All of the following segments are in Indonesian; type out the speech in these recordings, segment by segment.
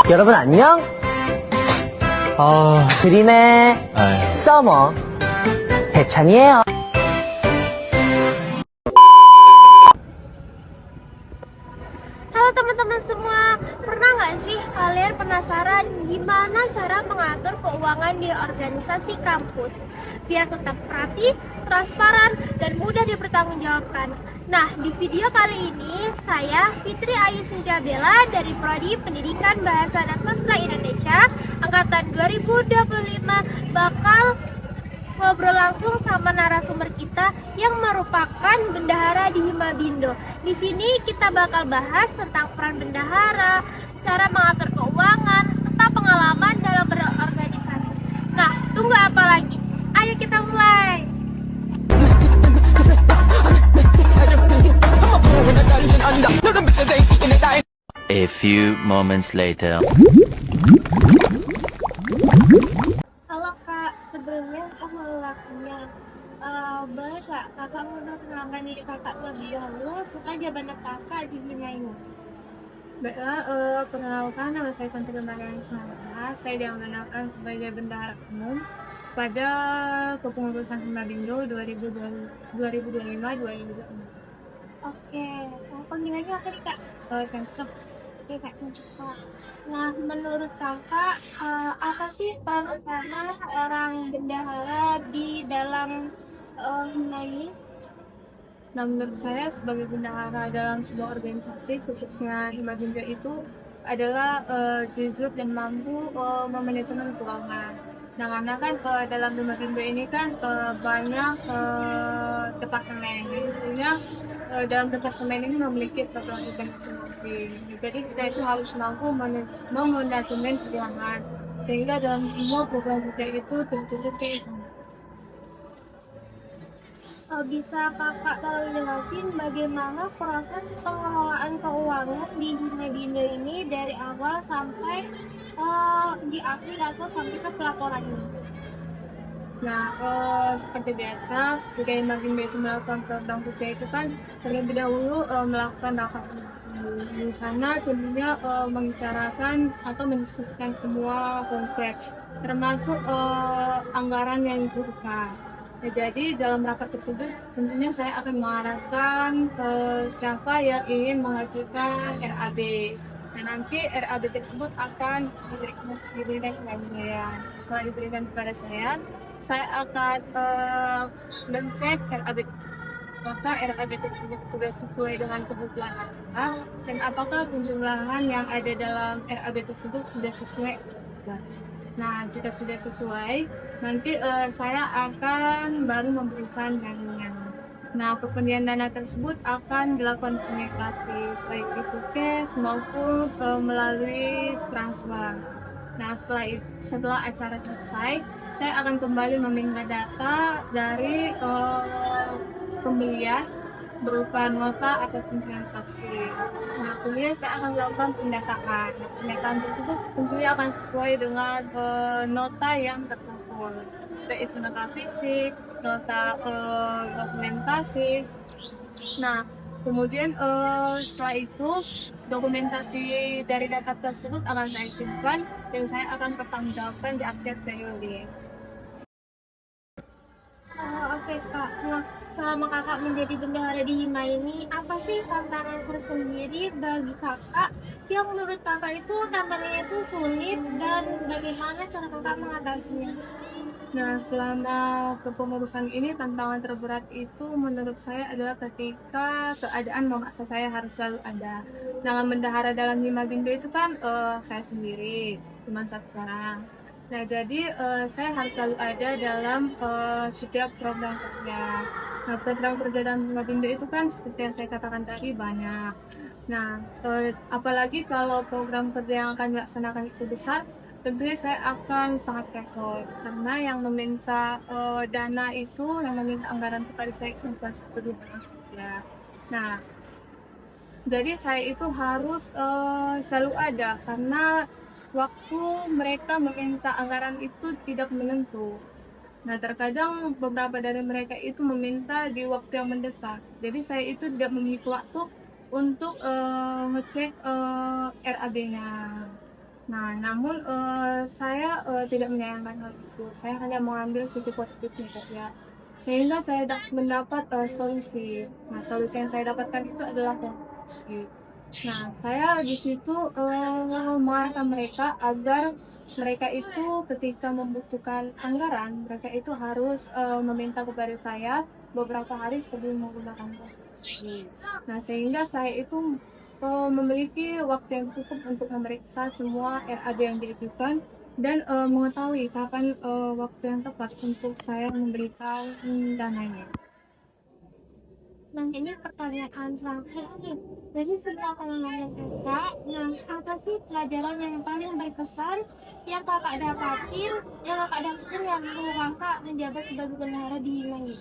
여러분 안녕? 드림의 서머 대찬이에요. Halo teman-teman semua, pernah nggak sih kalian penasaran gimana cara mengatur keuangan di organisasi kampus biar tetap rapi, transparan, dan mudah dipertanggungjawabkan? Nah, di video kali ini saya Fitri Ayu Sintia Bella dari Prodi Pendidikan Bahasa dan Sastra Indonesia angkatan 2025 bakal ngobrol langsung sama narasumber kita yang merupakan bendahara di Himabindo. Di sini kita bakal bahas tentang peran bendahara, cara mengatur keuangan, serta pengalaman dalam berorganisasi. Nah, tunggu apa lagi? Ayo kita mulai. A few moments later. Halo Kak, sebelumnya aku mau lakunya. Boleh Kak, Kakak mau mengenalkan diri Kakak lebih dahulu serta jabatan Kakak di Hima ini. Baiklah, perkenalkan nama saya Fitri Marian Sarah. Saya diamanahkan sebagai bendahara umum pada kepengurusan Himabindo 2025-2026. Oke, panggilannya apa nih Kak? Besok Oke Kak, Kak. Nah, menurut Kakak, apa sih peran utama seorang bendahara di dalam Hima ini? Nah, menurut saya sebagai bendahara dalam sebuah organisasi, khususnya Himabindo itu adalah jujur dan mampu memanajemen keuangan. Nah, karena kan dalam Himabindo ini kan banyak departemen, tentunya dalam departemen ini memiliki program masing-masing. Jadi kita itu harus mampu memanajemen keuangan, sehingga dalam semua program kita itu tercukupi. Bisa Kakak tolong jelasin bagaimana proses pengelolaan keuangan di Himabindo ini dari awal sampai di akhir atau sampai ke pelaporan ini? Nah, seperti biasa, jika Himabindo itu melakukan program kerja itu kan terlebih dahulu melakukan rapat. Di sana tentunya membicarakan atau mendiskusikan semua konsep, termasuk anggaran yang dibutuhkan. Nah, jadi dalam rapat tersebut tentunya saya akan mengarahkan siapa yang ingin mengajukan RAB. Dan nanti RAB tersebut akan diberikan kepada saya. Setelah diberikan kepada saya akan mengecek RAB, apakah RAB tersebut sudah sesuai dengan kebutuhan acara dan apakah penjumlahan yang ada dalam RAB tersebut sudah sesuai. Nah, jika sudah sesuai, nanti saya akan baru memberikan dananya. Nah, pemberian dana tersebut akan dilakukan komunikasi, baik itu cash maupun melalui transfer. Nah, setelah acara selesai, saya akan kembali meminta data dari pembelian berupa nota ataupun transaksi. Nah, kemudian saya akan melakukan pendataan. Pendataan tersebut tentunya akan sesuai dengan nota yang terkumpul, baik itu nota fisik, nota dokumentasi. Nah, kemudian setelah itu dokumentasi dari data tersebut akan saya simpan dan saya akan pertanggungjawabkan di akhir periode. Oke Kak, nah selama Kakak menjadi bendahara di Hima ini, apa sih tantangan tersendiri bagi Kakak yang menurut Kakak itu tantangannya itu sulit dan bagaimana cara Kakak mengatasinya? Nah, selama kepengurusan ini tantangan terberat itu menurut saya adalah ketika keadaan memaksa saya harus selalu ada. Dalam bendahara dalam Himabindo itu kan saya sendiri, cuma satu orang. Nah, jadi saya harus selalu ada dalam setiap program kerja. Nah, program kerja dalam Himabindo itu kan seperti yang saya katakan tadi banyak. Nah, apalagi kalau program kerja yang akan dilaksanakan itu besar, tentunya saya akan sangat repot karena yang meminta dana itu, yang meminta anggaran kepada saya itu bukan seperti saja. Nah, jadi saya itu harus selalu ada karena waktu mereka meminta anggaran itu tidak menentu. Nah, terkadang beberapa dari mereka itu meminta di waktu yang mendesak. Jadi saya itu tidak memiliki waktu untuk ngecek RAB-nya. Nah, namun saya tidak menyayangkan hal itu. Saya hanya mengambil sisi positifnya saja. Sehingga saya mendapat solusi. Nah, solusi yang saya dapatkan itu adalah komunikasi. Nah, saya di situ mengarahkan mereka agar mereka itu ketika membutuhkan anggaran, mereka itu harus meminta kepada saya beberapa hari sebelum menggunakan konsultasi. Nah, sehingga saya itu memiliki waktu yang cukup untuk memeriksa semua RAD yang diajukan dan mengetahui kapan waktu yang tepat untuk saya memberikan dananya. Nah, ini pertanyaan terakhir nih. Jadi setelah pengalaman kakak, nah apa sih pelajaran yang paling berkesan yang kakak dapatin, yang menurut kakak menjabat sebagai bendahara di Langit?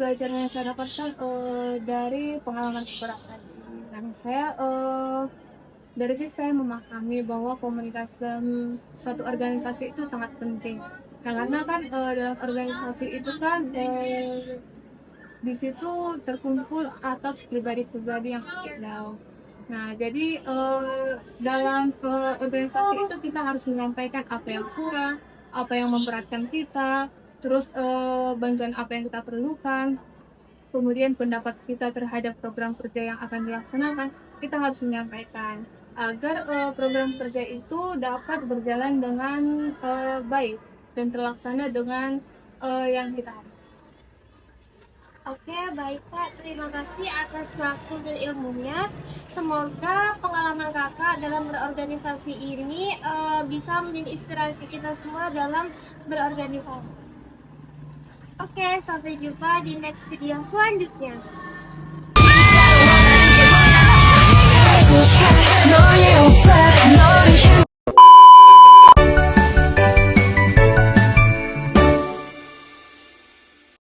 Pelajaran yang saya dapatkan dari pengalaman keberatan. Dan saya dari situ saya memahami bahwa komunikasi dalam suatu organisasi itu sangat penting. Karena kan dalam organisasi itu kan di situ terkumpul atas pribadi-pribadi yang berbeda. Nah, jadi dalam organisasi itu kita harus menyampaikan apa yang kurang, apa yang memberatkan kita, terus bantuan apa yang kita perlukan, kemudian pendapat kita terhadap program kerja yang akan dilaksanakan, kita harus menyampaikan agar program kerja itu dapat berjalan dengan baik dan terlaksana dengan yang kita harapkan. Oke, baik Kak. Terima kasih atas waktu dan ilmunya. Semoga pengalaman kakak dalam berorganisasi ini bisa menjadi inspirasi kita semua dalam berorganisasi. Oke, sampai jumpa di next video selanjutnya.